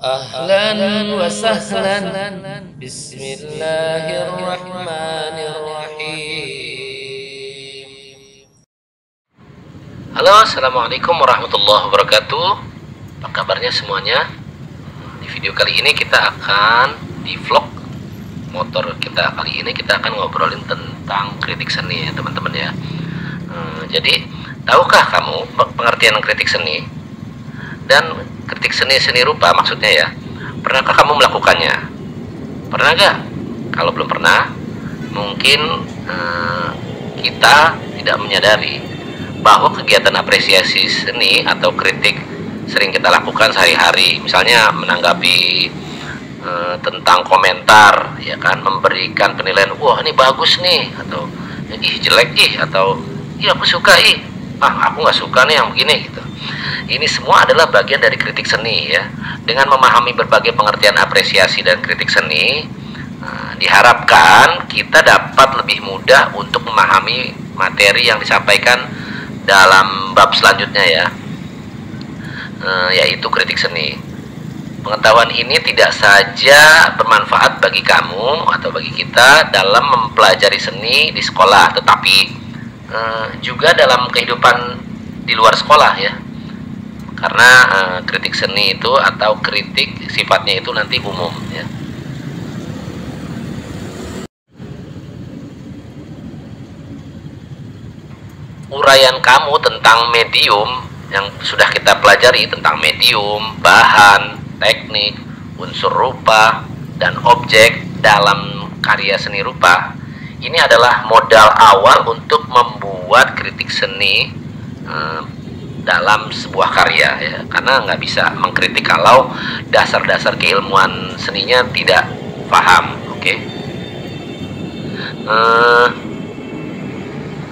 Ahlan wa sahlan. Bismillahirrahmanirrahim. Halo, assalamualaikum warahmatullahi wabarakatuh. Apa kabarnya semuanya? Di video kali ini kita akan di vlog motor kita kali ini kita akan ngobrolin tentang kritik seni ya teman-teman ya. Jadi tahukah kamu pengertian kritik seni dan kritik seni rupa maksudnya ya? Pernahkah kamu melakukannya? Pernah gak? Kalau belum pernah, mungkin kita tidak menyadari bahwa kegiatan apresiasi seni atau kritik sering kita lakukan sehari-hari. Misalnya menanggapi tentang komentar, ya kan, memberikan penilaian, wah ini bagus nih, atau ih jelek ih, atau iya aku suka ih, aku nggak suka nih yang begini gitu. Ini semua adalah bagian dari kritik seni ya. Dengan memahami berbagai pengertian apresiasi dan kritik seni, diharapkan kita dapat lebih mudah untuk memahami materi yang disampaikan dalam bab selanjutnya ya, yaitu kritik seni. Pengetahuan ini tidak saja bermanfaat bagi kamu atau bagi kita dalam mempelajari seni di sekolah, tetapi juga dalam kehidupan di luar sekolah ya. Karena kritik seni itu atau kritik sifatnya itu nanti umum ya. Uraian kamu tentang medium yang sudah kita pelajari, tentang medium, bahan, teknik, unsur rupa, dan objek dalam karya seni rupa, ini adalah modal awal untuk membuat kritik seni dalam sebuah karya ya. Karena nggak bisa mengkritik kalau dasar-dasar keilmuan seninya tidak paham. Oke.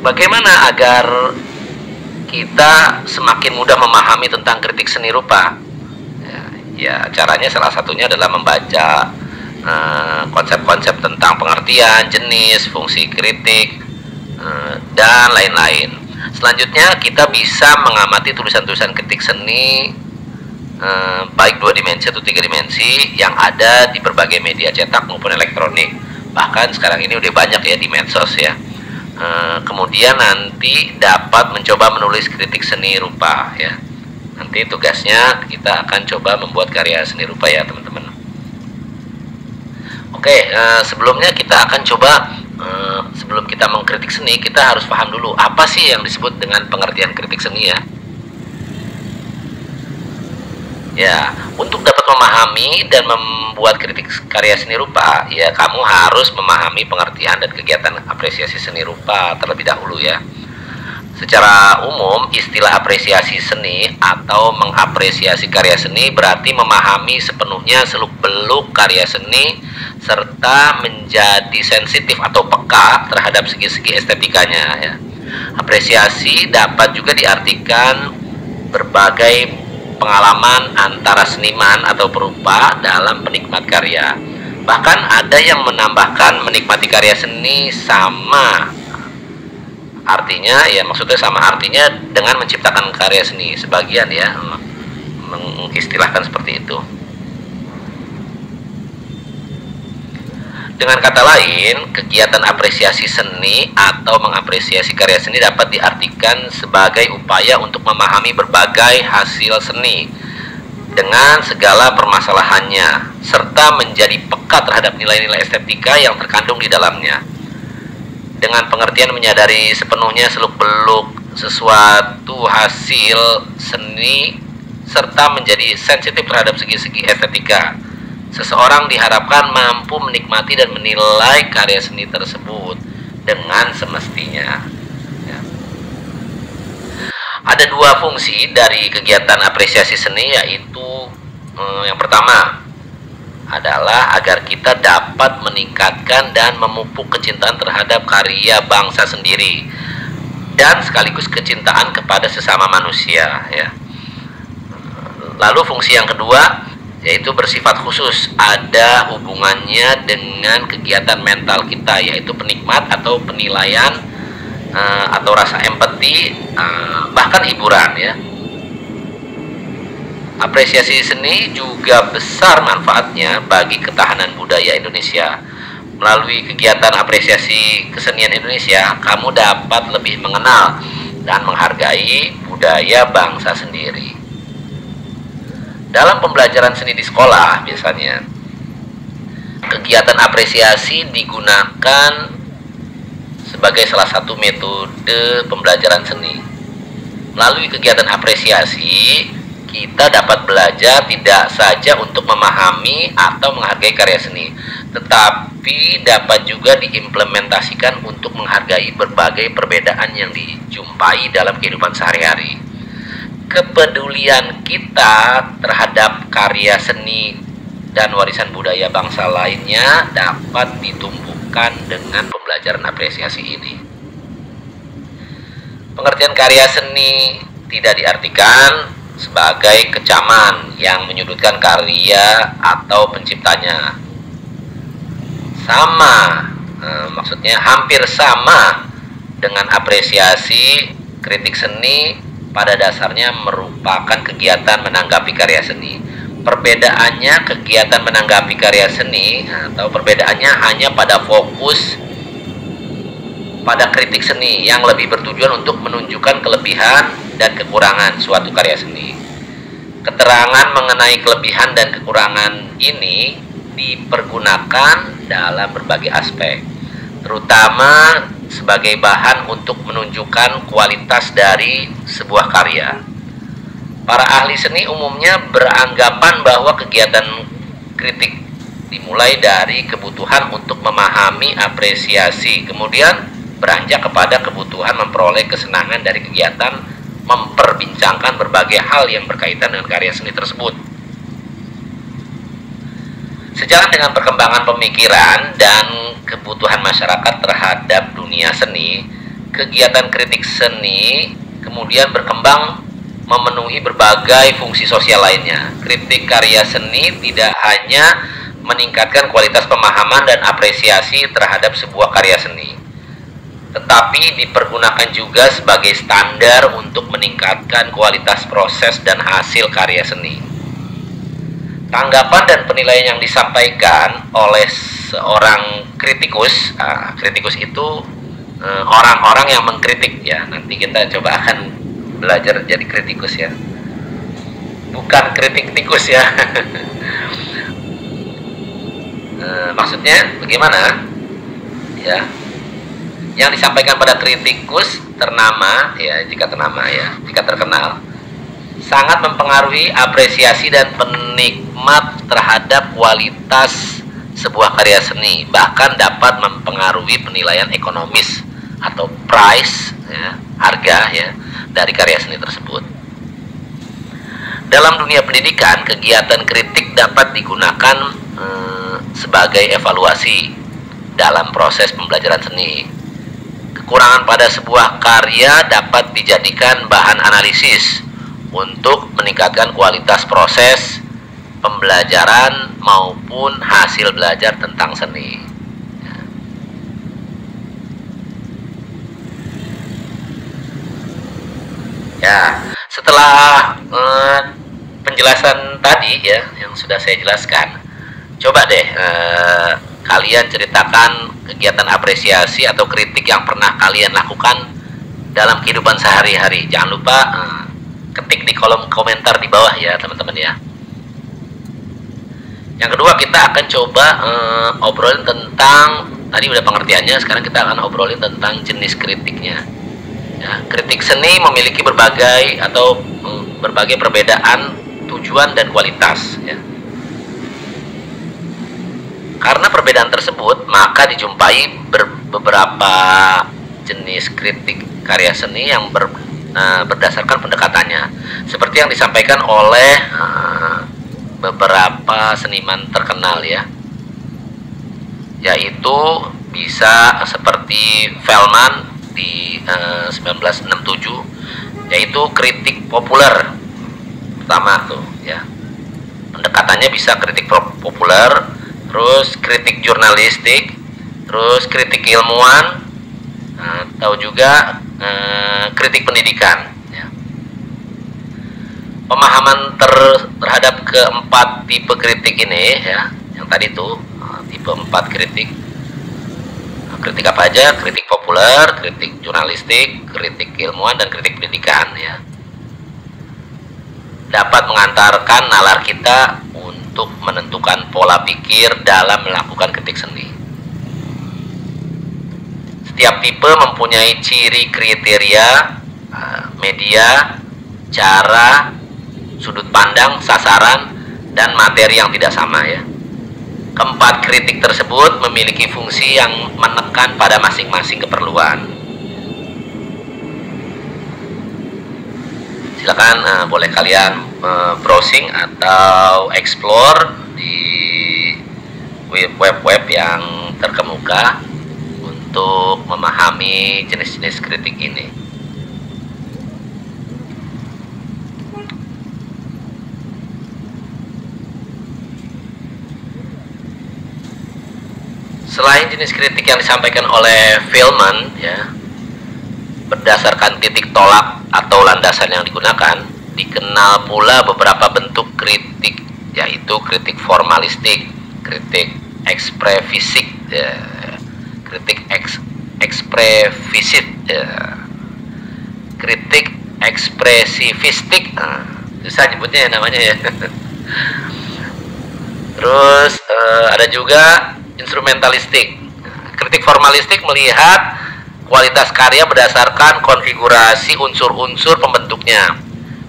Bagaimana agar kita semakin mudah memahami tentang kritik seni rupa? Ya caranya salah satunya adalah membaca konsep-konsep tentang pengertian, jenis, fungsi kritik, dan lain-lain. Selanjutnya kita bisa mengamati tulisan-tulisan kritik seni baik 2 dimensi atau 3 dimensi yang ada di berbagai media cetak maupun elektronik. Bahkan sekarang ini udah banyak ya di medsos ya. Kemudian nanti dapat mencoba menulis kritik seni rupa ya. Nanti tugasnya kita akan coba membuat karya seni rupa ya teman-teman. Oke, sebelumnya kita akan coba sebelum kita mengkritik seni, kita harus paham dulu apa sih yang disebut dengan pengertian kritik seni ya. Ya, untuk dapat memahami dan membuat kritik karya seni rupa, ya kamu harus memahami pengertian dan kegiatan apresiasi seni rupa terlebih dahulu ya. Secara umum, istilah apresiasi seni atau mengapresiasi karya seni berarti memahami sepenuhnya seluk-beluk karya seni serta menjadi sensitif atau peka terhadap segi-segi estetikanya ya. Apresiasi dapat juga diartikan berbagai pengalaman antara seniman atau perupa dalam penikmat karya. Bahkan ada yang menambahkan menikmati karya seni sama artinya ya, maksudnya sama artinya dengan menciptakan karya seni. Sebagian ya mengistilahkan seperti itu. Dengan kata lain, kegiatan apresiasi seni atau mengapresiasi karya seni dapat diartikan sebagai upaya untuk memahami berbagai hasil seni dengan segala permasalahannya, serta menjadi peka terhadap nilai-nilai estetika yang terkandung di dalamnya. Dengan pengertian menyadari sepenuhnya seluk-beluk sesuatu hasil seni, serta menjadi sensitif terhadap segi-segi estetika, seseorang diharapkan mampu menikmati dan menilai karya seni tersebut dengan semestinya ya. Ada 2 fungsi dari kegiatan apresiasi seni, yaitu yang pertama adalah agar kita dapat meningkatkan dan memupuk kecintaan terhadap karya bangsa sendiri dan sekaligus kecintaan kepada sesama manusia ya. Lalu fungsi yang kedua yaitu bersifat khusus, ada hubungannya dengan kegiatan mental kita, yaitu penikmat atau penilaian atau rasa empati, bahkan hiburan ya. Apresiasi seni juga besar manfaatnya bagi ketahanan budaya Indonesia. Melalui kegiatan apresiasi kesenian Indonesia, kamu dapat lebih mengenal dan menghargai budaya bangsa sendiri. Dalam pembelajaran seni di sekolah, biasanya, kegiatan apresiasi digunakan sebagai salah satu metode pembelajaran seni. Melalui kegiatan apresiasi, kita dapat belajar tidak saja untuk memahami atau menghargai karya seni, tetapi dapat juga diimplementasikan untuk menghargai berbagai perbedaan yang dijumpai dalam kehidupan sehari-hari. Kepedulian kita terhadap karya seni dan warisan budaya bangsa lainnya dapat ditumbuhkan dengan pembelajaran apresiasi ini. Pengertian karya seni tidak diartikan sebagai kecaman yang menyudutkan karya atau penciptanya. Maksudnya hampir sama dengan apresiasi. Kritik seni pada dasarnya merupakan kegiatan menanggapi karya seni. Perbedaannya, kegiatan menanggapi karya seni atau perbedaannya hanya pada fokus pada kritik seni yang lebih bertujuan untuk menunjukkan kelebihan dan kekurangan suatu karya seni. Keterangan mengenai kelebihan dan kekurangan ini dipergunakan dalam berbagai aspek, terutama sebagai bahan untuk menunjukkan kualitas dari sebuah karya. Para ahli seni umumnya beranggapan bahwa kegiatan kritik dimulai dari kebutuhan untuk memahami apresiasi, kemudian beranjak kepada kebutuhan memperoleh kesenangan dari kegiatan memperbincangkan berbagai hal yang berkaitan dengan karya seni tersebut. Sejalan dengan perkembangan pemikiran dan kebutuhan masyarakat terhadap dunia seni, kegiatan kritik seni kemudian berkembang memenuhi berbagai fungsi sosial lainnya. Kritik karya seni tidak hanya meningkatkan kualitas pemahaman dan apresiasi terhadap sebuah karya seni, tetapi dipergunakan juga sebagai standar untuk meningkatkan kualitas proses dan hasil karya seni. Tanggapan dan penilaian yang disampaikan oleh seorang kritikus, kritikus itu orang-orang yang mengkritik ya. Nanti kita coba akan belajar jadi kritikus ya, bukan kritik tikus ya. Maksudnya bagaimana ya? Yang disampaikan pada kritikus ternama ya, jika terkenal, sangat mempengaruhi apresiasi dan penikmat terhadap kualitas sebuah karya seni, bahkan dapat mempengaruhi penilaian ekonomis atau price ya, harga ya dari karya seni tersebut. Dalam dunia pendidikan, kegiatan kritik dapat digunakan sebagai evaluasi dalam proses pembelajaran seni. Kekurangan pada sebuah karya dapat dijadikan bahan analisis untuk meningkatkan kualitas proses pembelajaran maupun hasil belajar tentang seni. Ya, setelah penjelasan tadi ya yang sudah saya jelaskan, coba deh kalian ceritakan kegiatan apresiasi atau kritik yang pernah kalian lakukan dalam kehidupan sehari-hari. Jangan lupa ketik di kolom komentar di bawah ya teman-teman ya. Yang kedua, kita akan coba obrolin tentang, tadi udah pengertiannya, sekarang kita akan obrolin tentang jenis kritiknya ya. Kritik seni memiliki berbagai perbedaan tujuan dan kualitas ya. Karena perbedaan tersebut, maka dijumpai beberapa jenis kritik karya seni yang berdasarkan pendekatannya, seperti yang disampaikan oleh beberapa seniman terkenal ya, yaitu bisa seperti Velman di 1967, yaitu kritik populer pertama tuh ya. Pendekatannya bisa kritik populer, terus kritik jurnalistik, terus kritik ilmuwan, atau juga kritik pendidikan ya. Pemahaman terhadap keempat tipe kritik ini ya, yang tadi tuh tipe 4 kritik. Kritik apa aja? Kritik populer, kritik jurnalistik, kritik ilmuwan, dan kritik pendidikan ya. Dapat mengantarkan nalar kita untuk menentukan pola pikir dalam melakukan kritik seni. Setiap tipe mempunyai ciri kriteria, media, cara, sudut pandang, sasaran, dan materi yang tidak sama ya. Keempat kritik tersebut memiliki fungsi yang menekan pada masing-masing keperluan. Silakan boleh kalian browsing atau explore di web-web yang terkemuka untuk memahami jenis-jenis kritik ini. Selain jenis kritik yang disampaikan oleh Feldman ya, berdasarkan titik tolak atau landasan yang digunakan, dikenal pula beberapa bentuk kritik, yaitu kritik formalistik, kritik ekspresifik, ya, kritik ekspresifistik, ya, kritik ekspresifistik, susah nyebutnya ya namanya ya. Terus ada juga instrumentalistik. Kritik formalistik melihat kualitas karya berdasarkan konfigurasi unsur-unsur pembentuknya,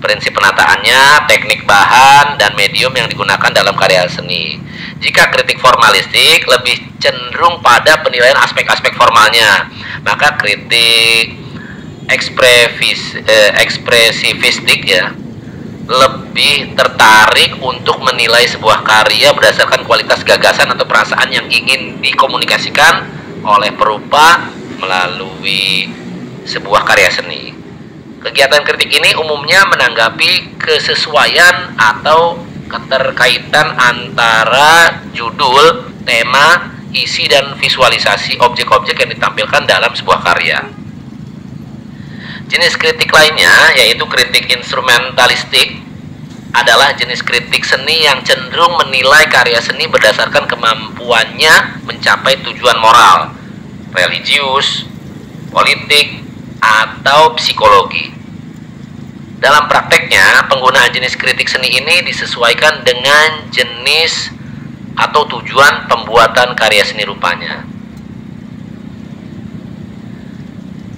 prinsip penataannya, teknik bahan, dan medium yang digunakan dalam karya seni. Jika kritik formalistik lebih cenderung pada penilaian aspek-aspek formalnya, maka kritik ekspresifistik ya lebih tertarik untuk menilai sebuah karya berdasarkan kualitas gagasan atau perasaan yang ingin dikomunikasikan oleh perupa melalui sebuah karya seni. Kegiatan kritik ini umumnya menanggapi kesesuaian atau keterkaitan antara judul, tema, isi, dan visualisasi objek-objek yang ditampilkan dalam sebuah karya. Jenis kritik lainnya, yaitu kritik instrumentalistik, adalah jenis kritik seni yang cenderung menilai karya seni berdasarkan kemampuannya mencapai tujuan moral, religius, politik, atau psikologi. Dalam prakteknya, penggunaan jenis kritik seni ini disesuaikan dengan jenis atau tujuan pembuatan karya seni rupanya.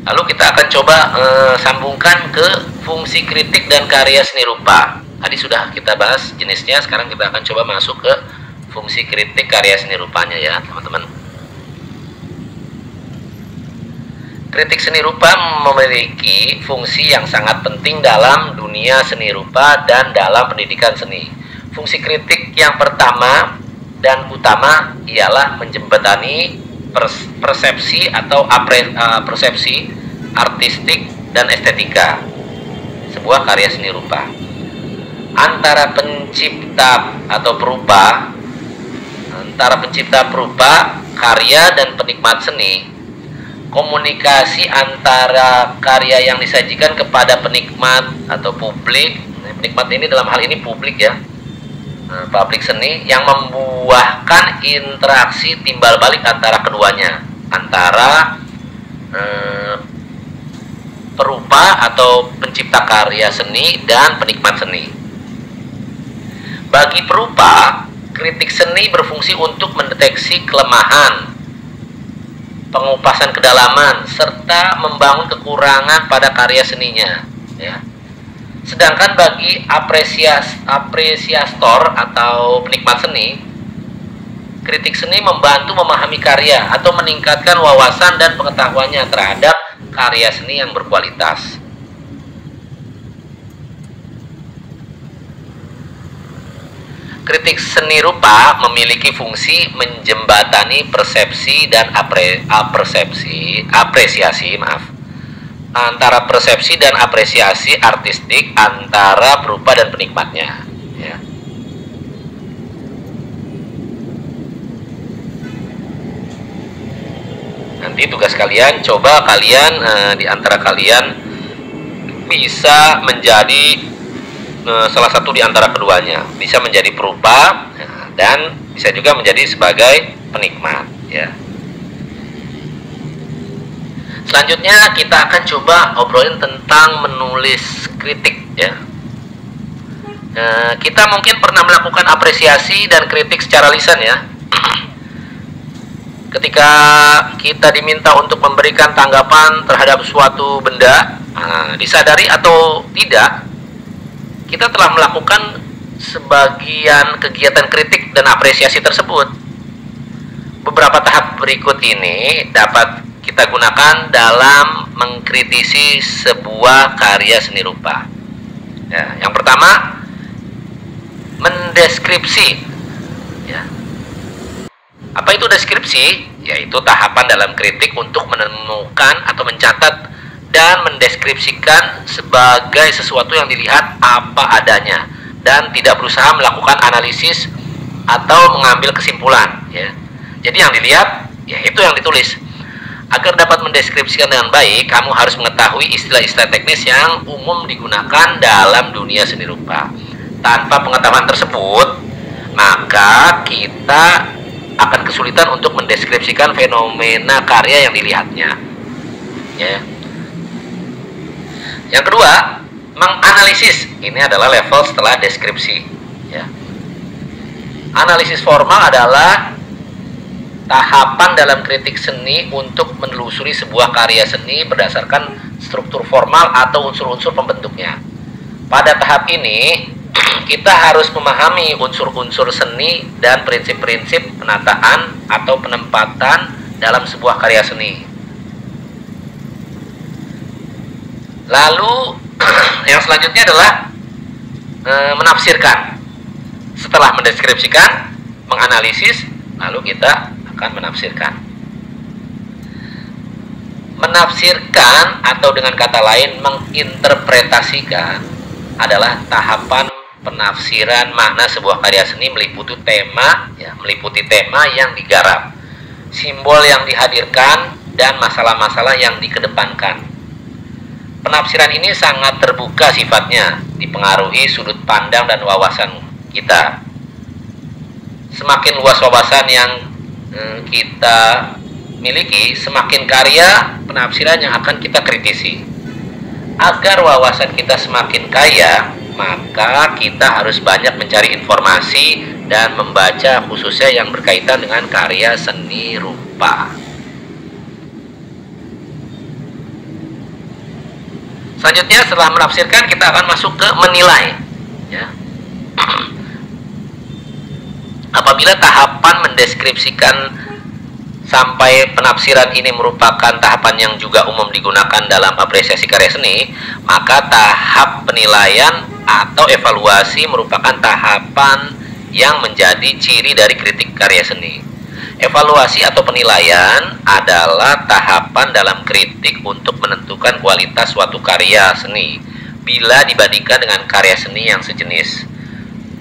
Lalu kita akan coba sambungkan ke fungsi kritik dan karya seni rupa. Tadi sudah kita bahas jenisnya, sekarang kita akan coba masuk ke fungsi kritik karya seni rupanya ya teman-teman. Kritik seni rupa memiliki fungsi yang sangat penting dalam dunia seni rupa dan dalam pendidikan seni. Fungsi kritik yang pertama dan utama ialah menjembatani persepsi atau persepsi artistik dan estetika sebuah karya seni rupa antara pencipta atau perupa, karya dan penikmat seni. Komunikasi antara karya yang disajikan kepada penikmat atau publik, penikmat ini dalam hal ini publik ya, publik seni, yang membuahkan interaksi timbal balik antara keduanya, antara perupa atau pencipta karya seni dan penikmat seni. Bagi perupa, kritik seni berfungsi untuk mendeteksi kelemahan, pengupasan kedalaman, serta membangun kekurangan pada karya seninya ya. Sedangkan bagi apresiator atau penikmat seni, kritik seni membantu memahami karya atau meningkatkan wawasan dan pengetahuannya terhadap karya seni yang berkualitas. Kritik seni rupa memiliki fungsi menjembatani persepsi dan apresiasi antara persepsi dan apresiasi artistik antara perupa dan penikmatnya ya. Nanti tugas kalian, coba kalian di antara kalian bisa menjadi salah satu di antara keduanya, bisa menjadi perupa dan bisa juga menjadi sebagai penikmat ya. Selanjutnya kita akan coba obrolin tentang menulis kritik ya. Kita mungkin pernah melakukan apresiasi dan kritik secara lisan ya. Ketika kita diminta untuk memberikan tanggapan terhadap suatu benda, disadari atau tidak, kita telah melakukan sebagian kegiatan kritik dan apresiasi tersebut. Beberapa tahap berikut ini dapat kita gunakan dalam mengkritisi sebuah karya seni rupa. Ya, yang pertama, mendeskripsi. Ya. Apa itu deskripsi? Yaitu tahapan dalam kritik untuk menemukan atau mencatat dan mendeskripsikan sebagai sesuatu yang dilihat apa adanya dan tidak berusaha melakukan analisis atau mengambil kesimpulan. Ya. Jadi yang dilihat, ya itu yang ditulis. Agar dapat mendeskripsikan dengan baik, kamu harus mengetahui istilah-istilah teknis yang umum digunakan dalam dunia seni rupa. Tanpa pengetahuan tersebut, maka kita akan kesulitan untuk mendeskripsikan fenomena karya yang dilihatnya. Ya. Yang kedua, menganalisis. Ini adalah level setelah deskripsi. Ya. Analisis formal adalah tahapan dalam kritik seni untuk menelusuri sebuah karya seni berdasarkan struktur formal atau unsur-unsur pembentuknya. Pada tahap ini, kita harus memahami unsur-unsur seni dan prinsip-prinsip penataan atau penempatan dalam sebuah karya seni. Lalu, yang selanjutnya adalah menafsirkan. Setelah mendeskripsikan, menganalisis, lalu kita akan menafsirkan. Menafsirkan atau dengan kata lain menginterpretasikan adalah tahapan penafsiran makna sebuah karya seni meliputi tema yang digarap, simbol yang dihadirkan, dan masalah-masalah yang dikedepankan. Penafsiran ini sangat terbuka sifatnya, dipengaruhi sudut pandang dan wawasan kita. Semakin luas wawasan yang kita miliki, semakin karya penafsiran yang akan kita kritisi. Agar wawasan kita semakin kaya, maka kita harus banyak mencari informasi dan membaca, khususnya yang berkaitan dengan karya seni rupa. Selanjutnya, setelah menafsirkan, kita akan masuk ke menilai ya. Apabila tahapan mendeskripsikan sampai penafsiran ini merupakan tahapan yang juga umum digunakan dalam apresiasi karya seni, maka tahap penilaian atau evaluasi merupakan tahapan yang menjadi ciri dari kritik karya seni. Evaluasi atau penilaian adalah tahapan dalam kritik untuk menentukan kualitas suatu karya seni bila dibandingkan dengan karya seni yang sejenis.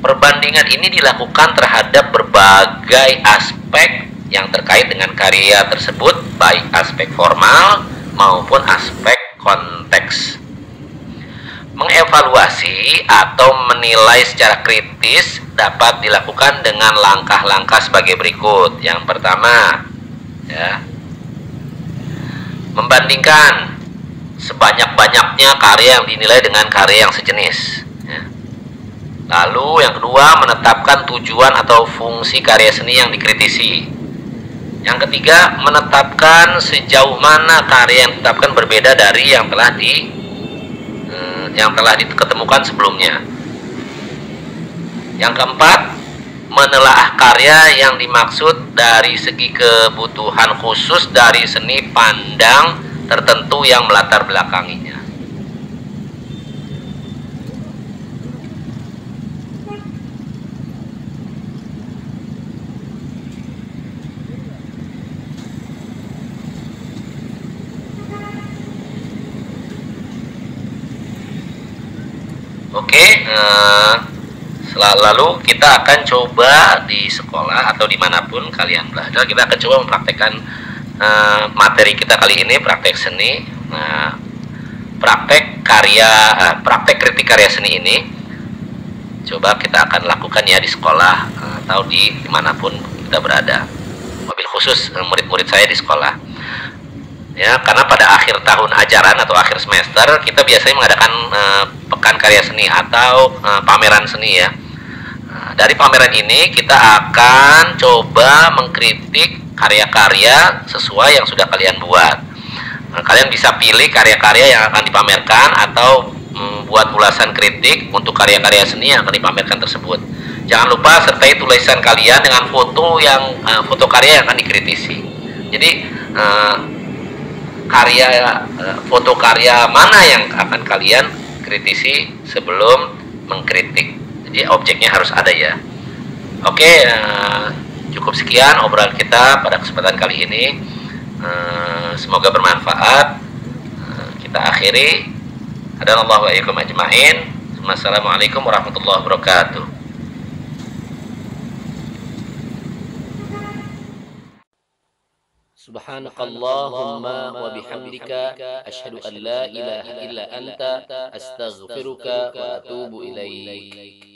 Perbandingan ini dilakukan terhadap berbagai aspek yang terkait dengan karya tersebut, baik aspek formal maupun aspek konteks. Mengevaluasi atau menilai secara kritis dapat dilakukan dengan langkah-langkah sebagai berikut. Yang pertama, ya, membandingkan sebanyak-banyaknya karya yang dinilai dengan karya yang sejenis. Lalu yang kedua, menetapkan tujuan atau fungsi karya seni yang dikritisi. Yang ketiga, menetapkan sejauh mana karya yang ditetapkan berbeda dari yang telah diketemukan sebelumnya. Yang keempat, menelaah karya yang dimaksud dari segi kebutuhan khusus dari seni pandang tertentu yang melatar belakanginya. Oke, lalu kita akan coba di sekolah atau dimanapun kalian belajar, kita akan coba mempraktekkan materi kita kali ini, praktek seni. Praktek kritik karya seni ini coba kita akan lakukan ya di sekolah atau di dimanapun kita berada. Mobil khusus murid-murid saya di sekolah. Ya, karena pada akhir tahun ajaran atau akhir semester kita biasanya mengadakan pekan karya seni atau pameran seni ya. Dari pameran ini kita akan coba mengkritik karya-karya sesuai yang sudah kalian buat. Kalian bisa pilih karya-karya yang akan dipamerkan atau buat ulasan kritik untuk karya-karya seni yang akan dipamerkan tersebut. Jangan lupa sertai tulisan kalian dengan foto yang foto karya yang akan dikritisi. Jadi foto karya mana yang akan kalian kritisi sebelum mengkritik. Jadi objeknya harus ada ya. Oke, cukup sekian obrolan kita pada kesempatan kali ini. Semoga bermanfaat. Kita akhiri. Hadanallahu wa iyyakum ajmain. Wassalamualaikum warahmatullahi wabarakatuh. Subhanakallahumma wa bihamdika asyhadu an la ilaha illa anta astaghfiruka wa atubu ilaik.